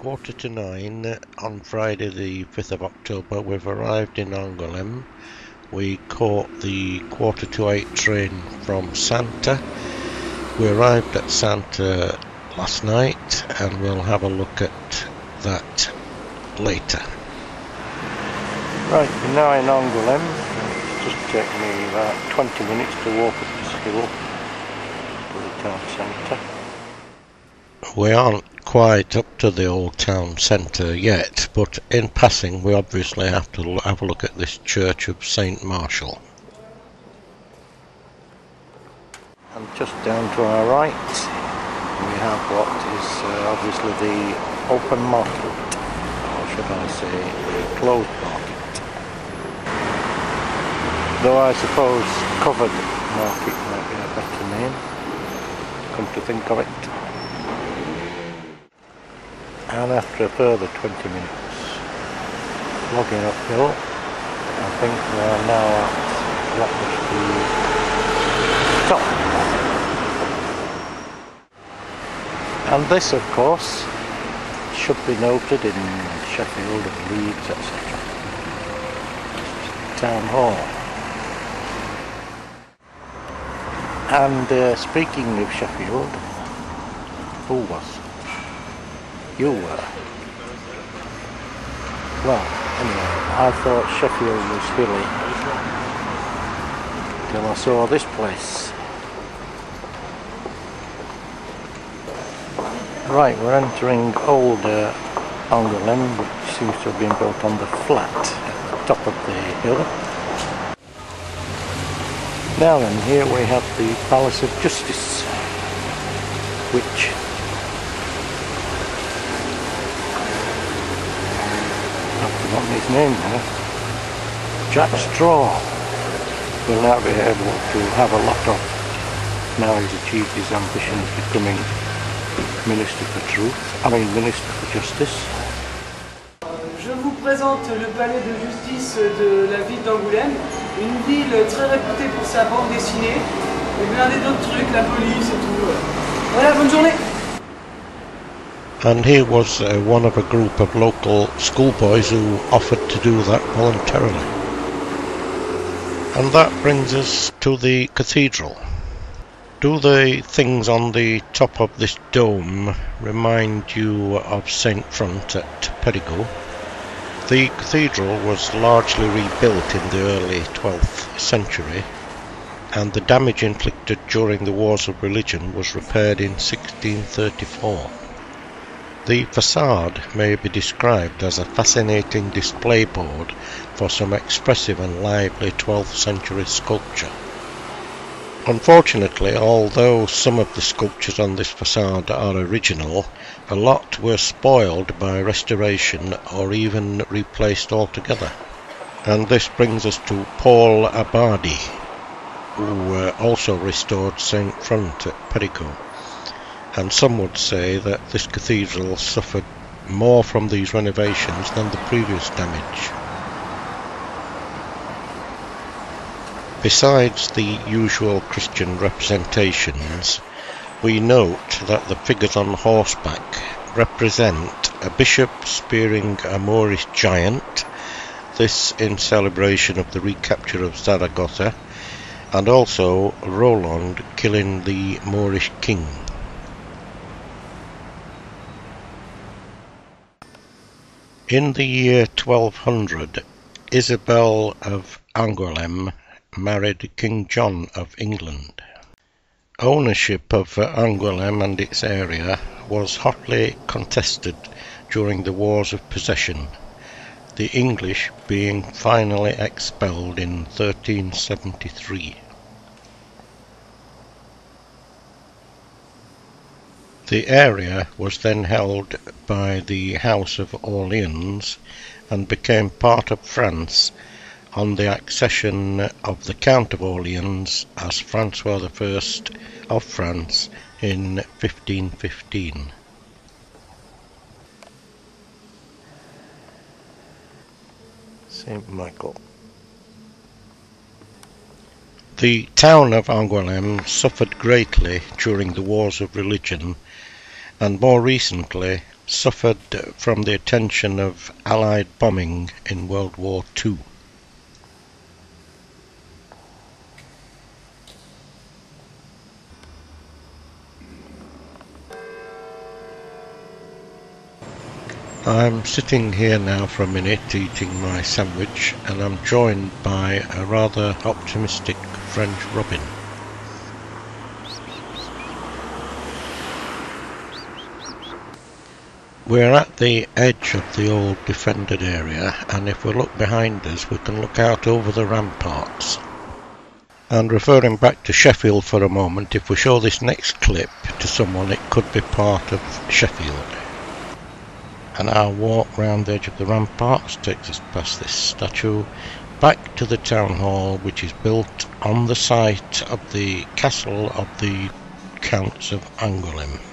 9:15 on Friday the 5th of October. We've arrived in Angoulème. We caught the 7:45 train from Santa. We arrived at Santa last night and we'll have a look at that later. Right, we're now in Angoulème. It's just taken me about 20 minutes to walk up this hill to the town centre. We aren't quite up to the old town centre yet, but in passing we obviously have to have a look at this church of St. Martial. And just down to our right we have what is obviously the open market, or should I say the closed market. Though I suppose covered market might be a better name, come to think of it. And after a further 20 minutes logging uphill, I think we are now at what was the top. And this, of course, should be noted in Sheffield and Leeds, etc. Town Hall. And speaking of Sheffield, who was? You were. Well, anyway, I thought Sheffield was hilly till I saw this place. Right, we're entering old Angoulème, which seems to have been built on the flat at the top of the hill. Now then, here we have the Palace of Justice, which I've forgotten his name now. Jack Straw will now be able to have a lot of, now he's achieved his ambition of becoming Minister for Justice. Je vous présente le palais de justice de la ville d'Angoulème, une ville très réputée pour sa bande dessinée, et blindée d'autres trucs, la police et tout. Voilà, bonne journée! And he was one of a group of local schoolboys who offered to do that voluntarily. And that brings us to the cathedral. Do the things on the top of this dome remind you of St. Front at Périgueux? The cathedral was largely rebuilt in the early 12th century, and the damage inflicted during the Wars of Religion was repaired in 1634. The facade may be described as a fascinating display board for some expressive and lively 12th century sculpture. Unfortunately, although some of the sculptures on this facade are original, a lot were spoiled by restoration or even replaced altogether. And this brings us to Paul Abadi, who also restored St. Front at Périgueux. And some would say that this cathedral suffered more from these renovations than the previous damage. Besides the usual Christian representations, we note that the figures on horseback represent a bishop spearing a Moorish giant, this in celebration of the recapture of Zaragoza, and also Roland killing the Moorish king. In the year 1200, Isabel of Angoulème married King John of England. Ownership of Angoulème and its area was hotly contested during the Wars of Possession, the English being finally expelled in 1373. The area was then held by the House of Orleans and became part of France on the accession of the Count of Orleans as Francois I of France in 1515. St. Michael. The town of Angoulème suffered greatly during the Wars of Religion, and more recently suffered from the attention of Allied bombing in World War II. I'm sitting here now for a minute eating my sandwich, and I'm joined by a rather optimistic French robin. We're at the edge of the old defended area, and if we look behind us we can look out over the ramparts. And referring back to Sheffield for a moment, if we show this next clip to someone it could be part of Sheffield. And our walk round the edge of the ramparts takes us past this statue back to the town hall, which is built on the site of the castle of the Counts of Angoulème.